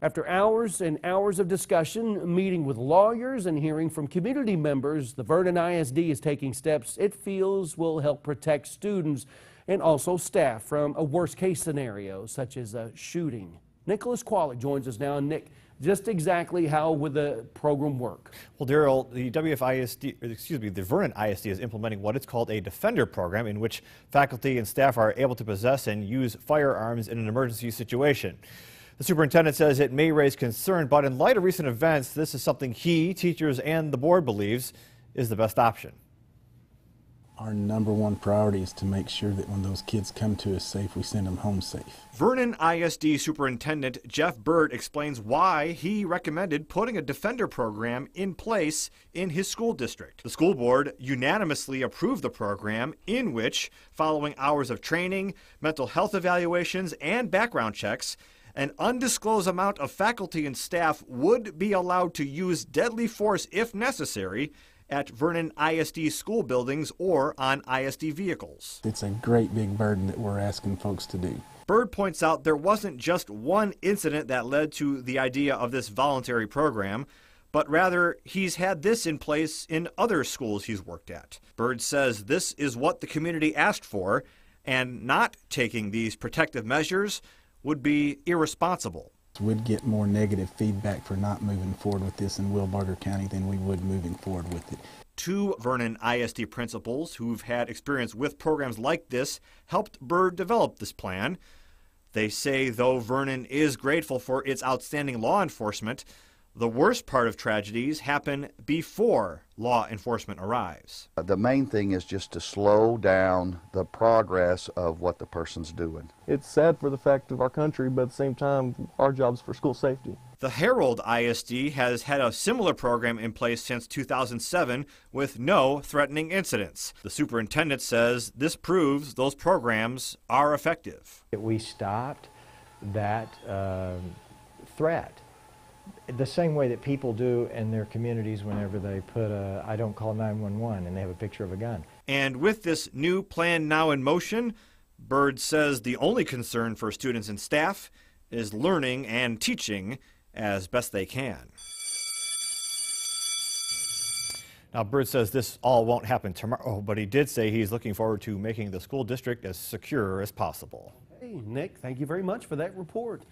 After hours and hours of discussion, meeting with lawyers and hearing from community members, the Vernon ISD is taking steps it feels will help protect students and also staff from a worst-case scenario such as a shooting. Nicholas Qualley joins us now. Nick, just exactly how would the program work? Well, Daryl, the Vernon ISD is implementing what it's called a Defender program, in which faculty and staff are able to possess and use firearms in an emergency situation. The superintendent says it may raise concern, but in light of recent events, this is something he, teachers, and the board believes is the best option. Our #1 priority is to make sure that when those kids come to us safe, we send them home safe. Vernon ISD Superintendent Jeff Bird explains why he recommended putting a Defender program in place in his school district. The school board unanimously approved the program, in which, following hours of training, mental health evaluations, and background checks, an undisclosed amount of faculty and staff would be allowed to use deadly force if necessary at Vernon ISD school buildings or on ISD vehicles. It's a great big burden that we're asking folks to do. Bird points out there wasn't just one incident that led to the idea of this voluntary program, but rather he's had this in place in other schools he's worked at. Bird says this is what the community asked for, and not taking these protective measures would be irresponsible. We'd get more negative feedback for not moving forward with this in Wilbarger County than we would moving forward with it. Two Vernon ISD principals who've had experience with programs like this helped Bird develop this plan. They say though Vernon is grateful for its outstanding law enforcement, the worst part of tragedies happen before law enforcement arrives. The main thing is just to slow down the progress of what the person's doing. It's sad for the fact of our country, but at the same time, our job's for school safety. The Herald ISD has had a similar program in place since 2007 with no threatening incidents. The superintendent says this proves those programs are effective. We stopped that threat the same way that people do in their communities whenever they put a "I don't call 911" and they have a picture of a gun. And with this new plan now in motion, Bird says the only concern for students and staff is learning and teaching as best they can. Now, Bird says this all won't happen tomorrow, but he did say he's looking forward to making the school district as secure as possible. Hey, Nick, thank you very much for that report.